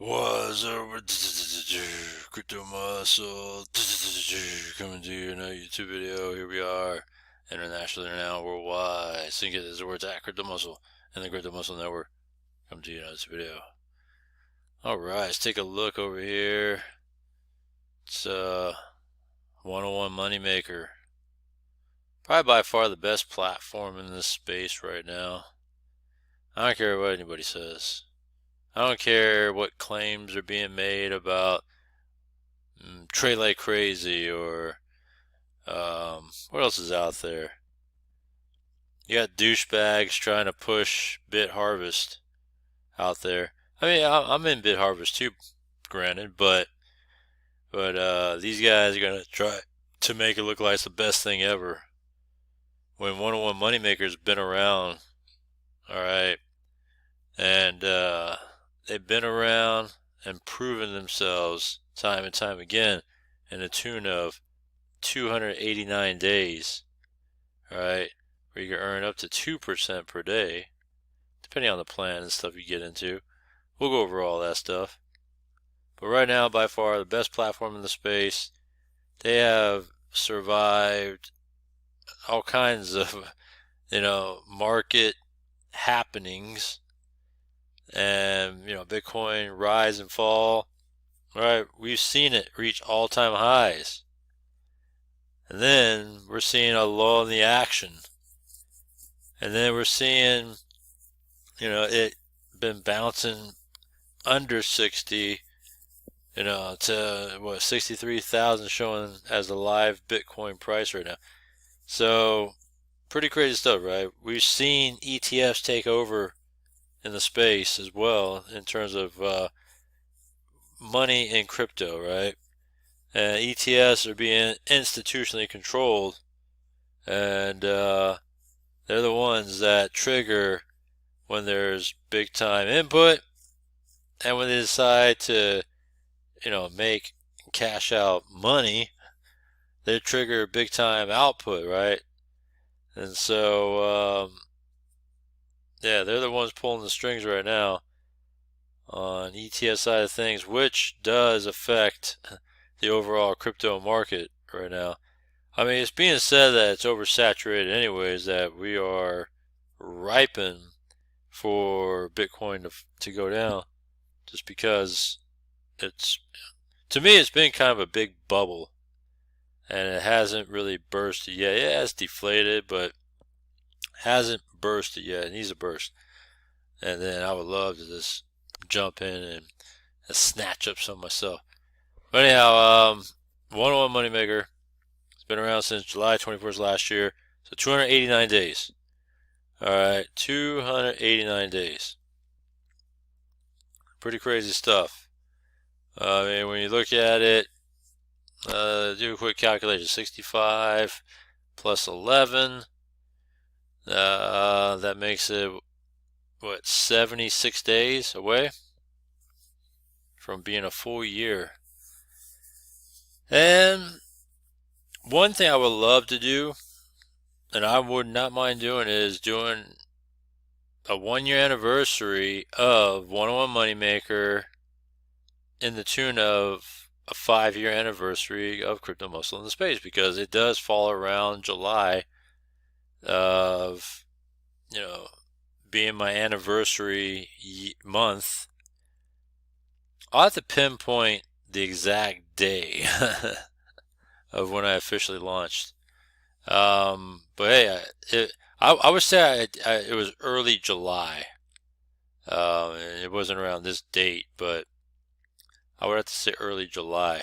Was over Crypto Muscle coming to you in a YouTube video. Here we are, internationally now, worldwide. Sync it as the words at Crypto Muscle and the Crypto Muscle Network. Come to you in this video. Alright, let's take a look over here. It's 101 Moneymaker. Probably by far the best platform in this space right now. I don't care what anybody says. I don't care what claims are being made about trade like crazy or what else is out there? You got douchebags trying to push Bit Harvest out there. I mean, I'm in Bit Harvest too, granted, but these guys are gonna try to make it look like it's the best thing ever. When 101 Moneymaker's been around, all right, and they've been around and proven themselves time and time again in the tune of 289 days, alright, where you can earn up to 2% per day, depending on the plan and stuff you get into. We'll go over all that stuff. But right now, by far, the best platform in the space. They have survived all kinds of, market happenings and, Bitcoin rise and fall. Right, we've seen it reach all-time highs. And then we're seeing a lull in the action. And then we're seeing, it been bouncing under 60, to what, 63,000 showing as a live Bitcoin price right now. So, pretty crazy stuff, right? We've seen ETFs take over in the space as well in terms of money in crypto, right? And ETFs are being institutionally controlled, and they're the ones that trigger when there's big time input and when they decide to, make cash out money, they trigger big time output, right? And so, yeah, they're the ones pulling the strings right now on ETF side of things, which does affect the overall crypto market right now. I mean, it's being said that it's oversaturated anyways, that we are ripen for Bitcoin to go down, just because to me, it's been kind of a big bubble, and it hasn't really bursted yet. Yeah, it's deflated, but hasn't bursted yet. It needs a burst. And then I would love to just jump in and snatch up some myself. But anyhow, 101 Moneymaker. It's been around since July 21st last year. So 289 days. Alright, 289 days. Pretty crazy stuff. I mean, when you look at it, do a quick calculation. 65 plus 11. That makes it, 76 days away from being a full year. And one thing I would love to do, and I would not mind doing, is doing a 1-year anniversary of 101 Moneymaker in the tune of a 5-year anniversary of Crypto Muscle in the space, because it does fall around July of, being my anniversary month. I'll have to pinpoint the exact day of when I officially launched. But hey, I would say it was early July. It wasn't around this date, but I would have to say early July.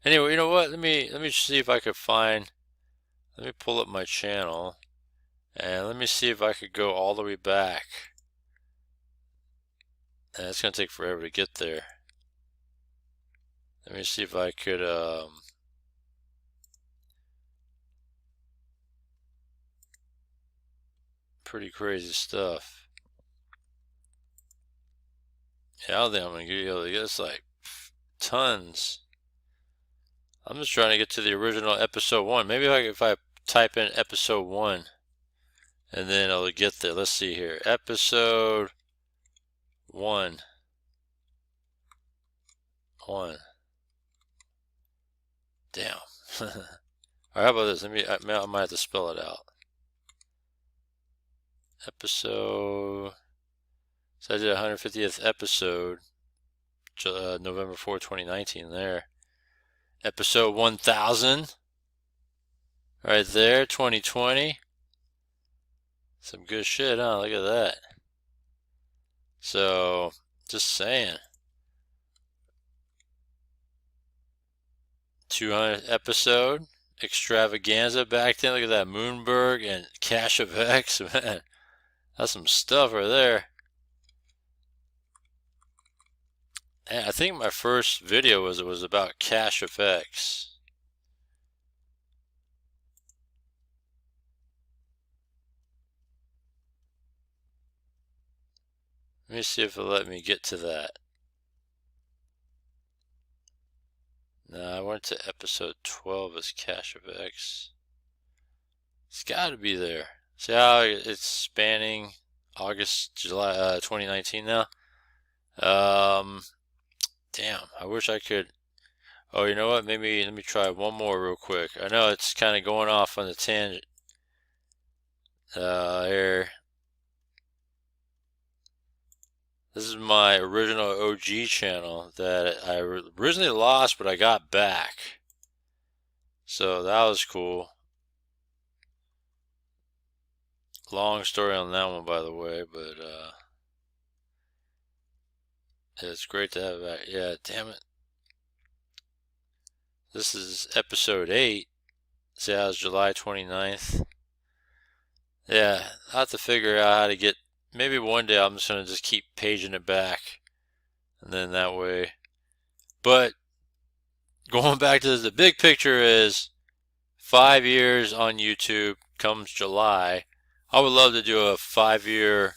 Anyway, you know what? Let me see if I could find. Let me pull up my channel, and let me see if I could go all the way back. And it's gonna take forever to get there. Let me see if I could. Pretty crazy stuff. Yeah, I don't think I'm gonna be able to get this, like, tons. I'm just trying to get to the original episode 1. Maybe if I type in episode 1, and then it'll get there. Let's see here. Episode 1. 1. Damn. Alright, how about this? I might have to spell it out. Episode. So I did 150th episode, November 4, 2019 there. Episode 1000. Right there, 2020. Some good shit, huh? Look at that. So, just saying. 200th episode. Extravaganza back then. Look at that. Moonberg and Cash of X. Man, that's some stuff right there. And I think my first video was about Cash of X. Let me see if it'll let me get to that. No, I went to episode 12 as Cash of X. It's got to be there. See how it's spanning August, July, 2019 now? Damn, I wish I could. Oh, you know what? Maybe let me try one more real quick. I know it's kind of going off on the tangent. Here. This is my original OG channel that I originally lost, but I got back. So that was cool. Long story on that one, by the way, but it's great to have it back. Yeah, damn it. This is episode 8. See how it's July 29th? Yeah, I'll have to figure out how to get. Maybe one day I'm just going to just keep paging it back. And then that way. But going back to the big picture is 5 years on YouTube comes July. I would love to do a 5-year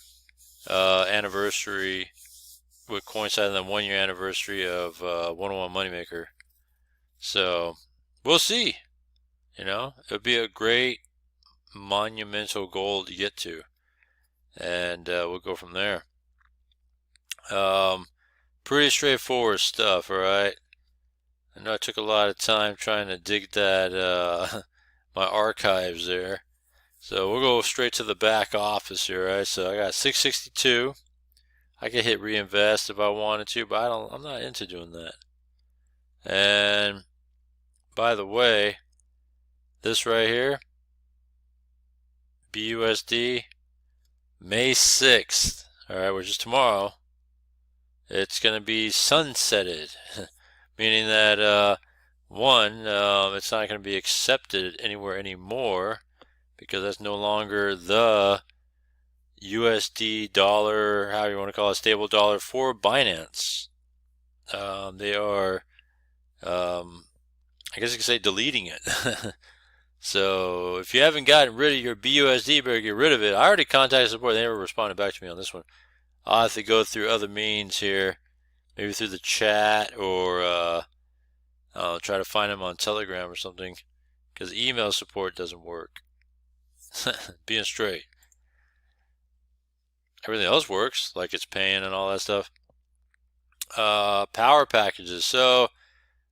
anniversary with coinciding the 1-year anniversary of 101 Moneymaker. So we'll see. You know, it would be a great monumental goal to get to. And we'll go from there. Pretty straightforward stuff, alright? I know I took a lot of time trying to dig that, my archives there. So we'll go straight to the back office here, right? So I got 662. I could hit reinvest if I wanted to, but I'm not into doing that. And by the way, this right here, BUSD, May 6th, alright, which is tomorrow, it's going to be sunsetted, meaning that, it's not going to be accepted anywhere anymore, because that's no longer the USD dollar, how you want to call it, stable dollar for Binance. They are, I guess you could say, deleting it. So if you haven't gotten rid of your BUSD, better get rid of it. I already contacted support. They never responded back to me on this one. I'll have to go through other means here, maybe through the chat, or I'll try to find them on Telegram or something, because email support doesn't work. Being straight. Everything else works, like it's paying and all that stuff. Power packages. So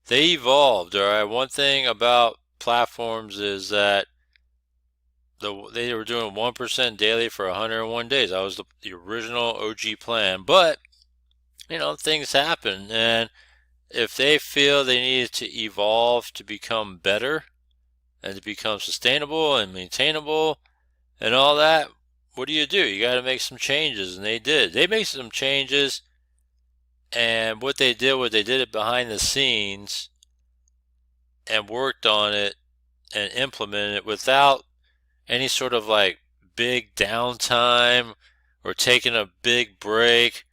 they evolved, alright? One thing about platforms is that they were doing 1% daily for 101 days. That was the original OG plan. But, you know, things happen. And if they feel they needed to evolve to become better and to become sustainable and maintainable and all that, what do? You got to make some changes. And they did. They made some changes. And what they did was they did it behind the scenes and worked on it and implemented it without any sort of like big downtime or taking a big break.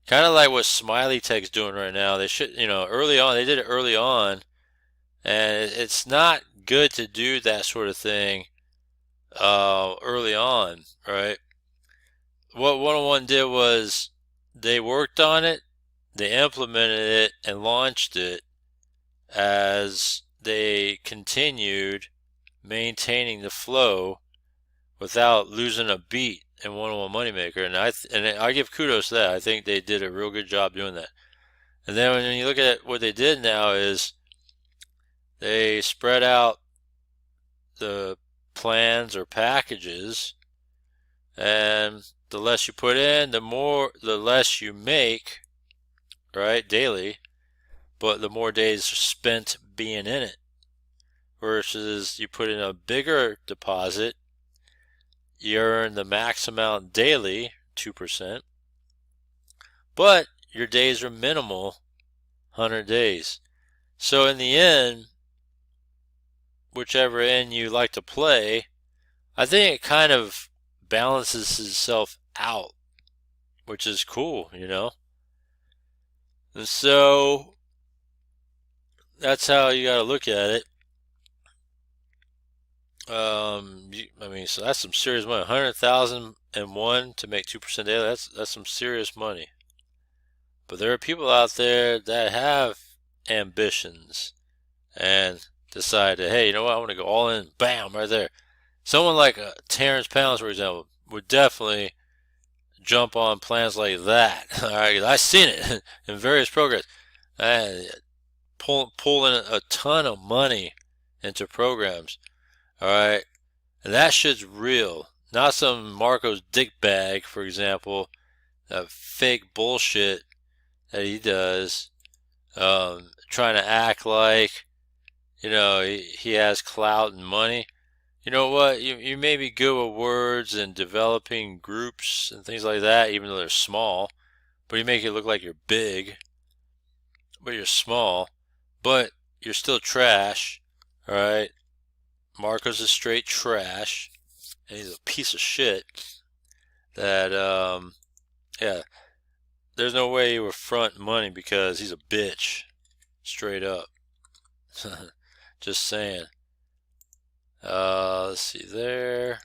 Kind of like what Smiley Tech's doing right now. They should, early on, they did it early on, and it's not good to do that sort of thing early on, right? What 101 did was they worked on it, they implemented it, and launched it as they continued maintaining the flow without losing a beat in 101 Moneymaker. And I give kudos to that. I think they did a real good job doing that. And then when you look at what they did now is they spread out the plans or packages, and the less you put in, the less you make, right, daily, but the more days spent being in it. Versus you put in a bigger deposit, you earn the max amount daily, 2%, but your days are minimal, 100 days. So in the end, whichever end you like to play, I think it kind of balances itself out, which is cool, you know? And so that's how you got to look at it. So that's some serious money. 100,001 to make 2% daily. That's some serious money. But there are people out there that have ambitions and decide that, hey, you know what? I want to go all in. Bam, right there. Someone like Terrence Pounds, for example, would definitely jump on plans like that. All right, I've seen it in various programs. Pulling a ton of money into programs. All right, and that shit's real. Not some Marco's dick bag, for example, that fake bullshit that he does, trying to act like, he has clout and money. You know what? You may be good with words and developing groups and things like that, even though they're small, but you make it look like you're big, but you're small, but you're still trash, alright? Marco's is straight trash, and he's a piece of shit that, yeah, there's no way he would front money because he's a bitch, straight up. Just saying. Let's see there.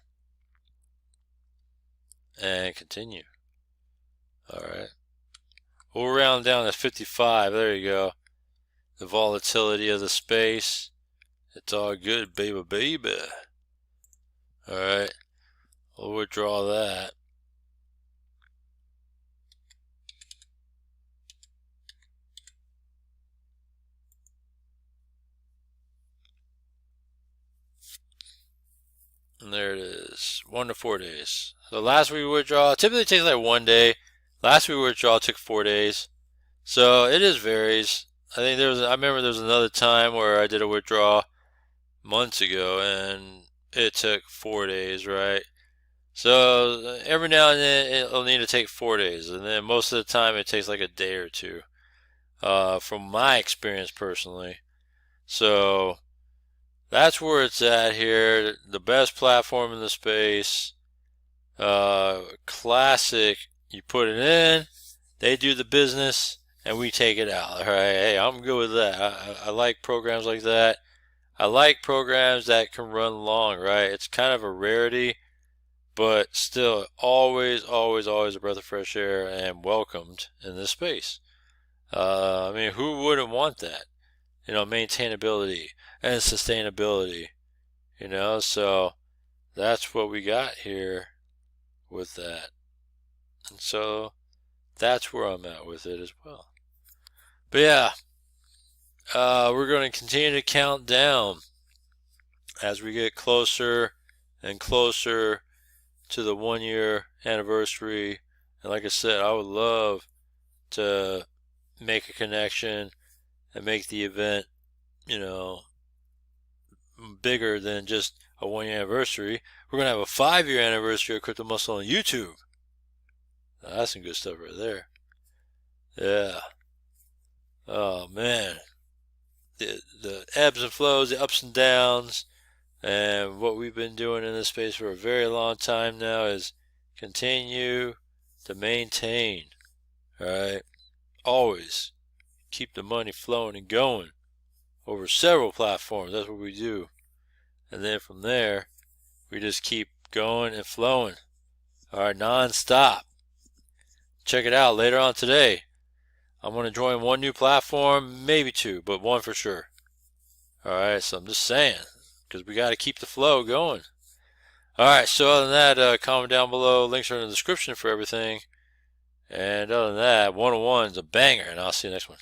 And continue. Alright. We'll round down to 55. There you go. The volatility of the space. It's all good, baby. Alright. We'll withdraw that. And there it is. 1 to 4 days. So last we withdraw typically takes like 1 day. Last we withdraw took 4 days. So it just varies. I remember there was another time where I did a withdrawal months ago and it took 4 days, right? So every now and then it'll need to take 4 days, and then most of the time it takes like a day or two, from my experience personally. So that's where it's at here. The best platform in the space. Classic. You put it in, they do the business, and we take it out. All right. Hey, I'm good with that. I like programs like that. I like programs that can run long, right? It's kind of a rarity, but still always a breath of fresh air and welcomed in this space. Who wouldn't want that? Maintainability and sustainability, so that's what we got here with that. And so that's where I'm at with it as well. But yeah, we're going to continue to count down as we get closer and closer to the 1 year anniversary. And like I said, I would love to make a connection and make the event, bigger than just a 1 year anniversary. We're going to have a 5 year anniversary of Crypto Muscle on YouTube. Now, that's some good stuff right there. Yeah. Oh, man. The ebbs and flows, the ups and downs, and what we've been doing in this space for a very long time now is continue to maintain, alright? Always keep the money flowing and going over several platforms. That's what we do. And then from there, we just keep going and flowing. Alright, non-stop. Check it out later on today. I'm going to join one new platform, maybe two, but one for sure. Alright, so I'm just saying, because we got to keep the flow going. Alright, so other than that, comment down below. Links are in the description for everything. And other than that, 101's a banger, and I'll see you next one.